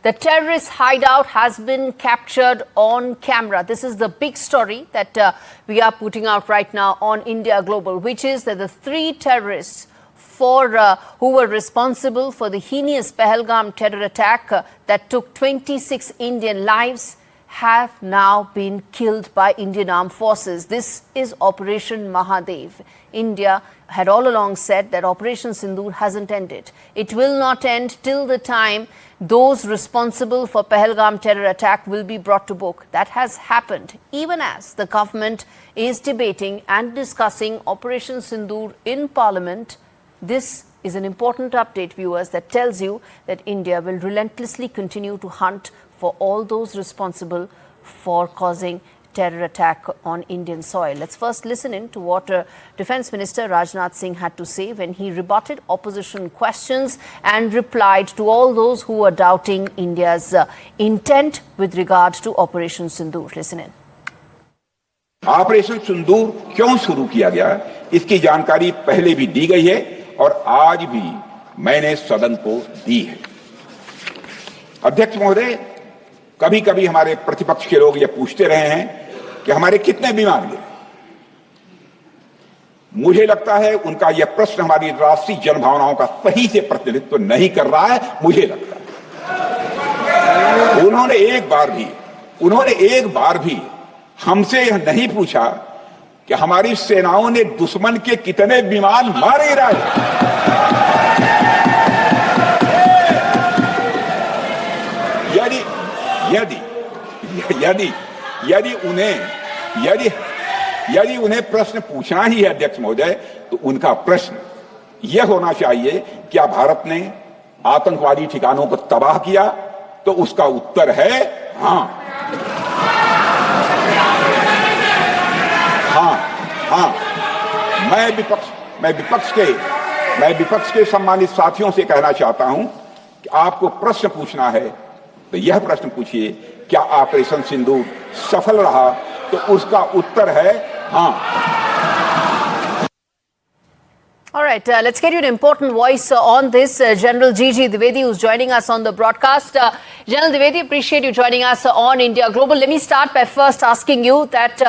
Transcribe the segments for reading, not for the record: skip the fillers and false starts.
The terrorist hideout has been captured on camera. This is the big story that we are putting out right now on India Global, which is that the three terrorists who were responsible for the heinous Pahalgam terror attack that took 26 Indian lives have now been killed by Indian armed forces. This is Operation Mahadev. India had all along said that Operation Sindoor hasn't ended. It will not end till the time those responsible for Pahalgam terror attack will be brought to book. That has happened even as the government is debating and discussing Operation Sindoor in Parliament. This is an important update, viewers, that tells you that India will relentlessly continue to hunt for all those responsible for causing terror attack on Indian soil. Let's first listen in to what Defence Minister Rajnath Singh had to say when he rebutted opposition questions and replied to all those who were doubting India's intent with regard to Operation Sindoor. Listen in. Operation Sindoor क्यों शुरू किया गया, इसकी जानकारी पहले भी दी गई है और आज भी मैंने सदन को दी है। अध्यक्ष महोदय, कभी कभी हमारे प्रतिपक्ष के लोग ये पूछते रहे हैं कि हमारे कितने विमान गिरे। मुझे लगता है उनका यह प्रश्न हमारी राष्ट्रीय जनभावनाओं का सही से प्रतिनिधित्व नहीं कर रहा है। मुझे लगता है उन्होंने एक बार भी हमसे यह नहीं पूछा कि हमारी सेनाओं ने दुश्मन के कितने विमान मारे गिराए। यदि उन्हें प्रश्न पूछना ही है अध्यक्ष महोदय, तो उनका प्रश्न यह होना चाहिए, क्या भारत ने आतंकवादी ठिकानों को तबाह किया? तो उसका उत्तर है हाँ। मैं विपक्ष के सम्मानित साथियों से कहना चाहता हूं कि आपको प्रश्न पूछना है तो यह प्रश्न पूछिए, क्या ऑपरेशन सिंदूर सफल रहा? तो उसका उत्तर है हाँ। All right, let's get you an important voice on this. General GG Dwivedi, who's joining us on the broadcast. General Dwivedi, appreciate you joining us on India Global. Let me start by first asking you that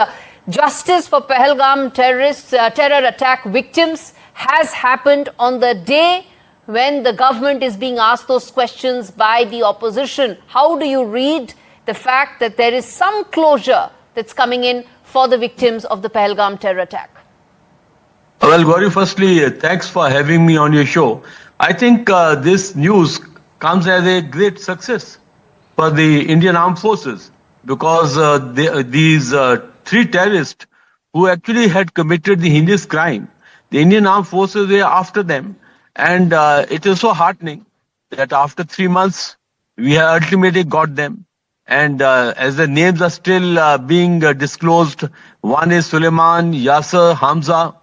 justice for Pahalgam terror attack victims has happened on the day when the government is being asked those questions by the opposition. How do you read the fact that there is some closure that's coming in for the victims of the Pahalgam terror attack? Well, Gaurie, firstly, thanks for having me on your show. I think this news comes as a great success for the Indian Armed Forces because these three terrorists who actually had committed the heinous crime, the Indian Armed Forces were after them. And it is so heartening that after 3 months, we have ultimately got them. And as the names are still being disclosed, one is Suleiman, Yasser, Hamza.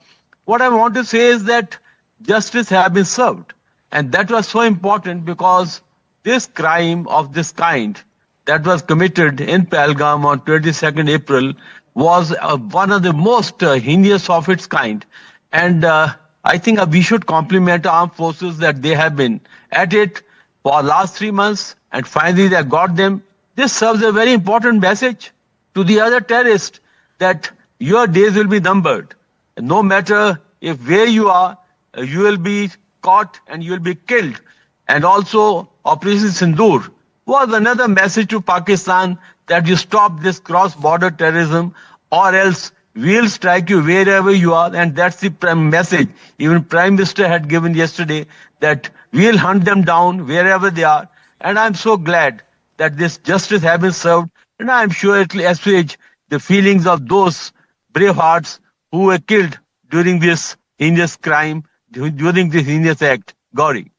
What I want to say is that justice has been served. And that was so important because this crime of this kind that was committed in Pahalgam on 22nd April was one of the most heinous of its kind. And I think we should compliment armed forces that they have been at it for the last 3 months and finally they got them. This serves a very important message to the other terrorists that your days will be numbered. No matter if where you are, you will be caught and you will be killed. And also Operation Sindoor was another message to Pakistan that you stop this cross-border terrorism or else we'll strike you wherever you are. And that's the message even Prime Minister had given yesterday, that we'll hunt them down wherever they are. And I'm so glad that this justice has been served. And I'm sure it will assuage the feelings of those brave hearts who were killed during this heinous crime, during this heinous act. Gaurie.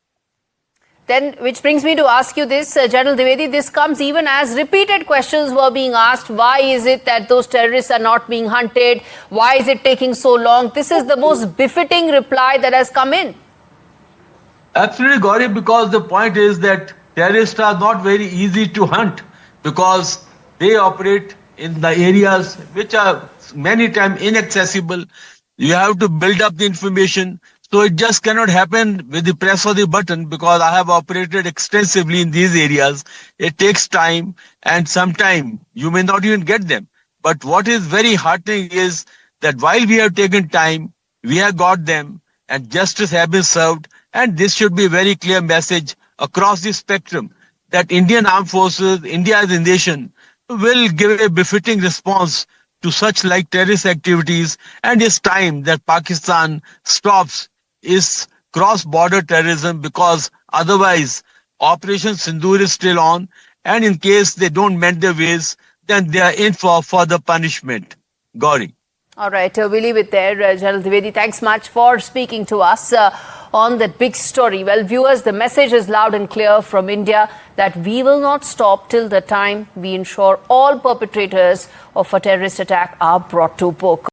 Then, which brings me to ask you this, General Dwivedi, this comes even as repeated questions were being asked. Why is it that those terrorists are not being hunted? Why is it taking so long? This is the most befitting reply that has come in. Absolutely, Gaurie, because the point is that terrorists are not very easy to hunt because they operate in the areas which are many times inaccessible. You have to build up the information. So it just cannot happen with the press of the button, because I have operated extensively in these areas. It takes time, and sometime you may not even get them. But what is very heartening is that while we have taken time, we have got them, and justice has been served. And this should be a very clear message across the spectrum that Indian Armed Forces, India as a nation, will give a befitting response to such like terrorist activities. And it's time that Pakistan stops its cross-border terrorism, because otherwise Operation Sindoor is still on, and in case they don't mend their ways, then they are in for further punishment. Gaurie. All right, we leave it there. General Dwivedi, thanks much for speaking to us on that big story. Well, viewers, the message is loud and clear from India that we will not stop till the time we ensure all perpetrators of a terrorist attack are brought to book.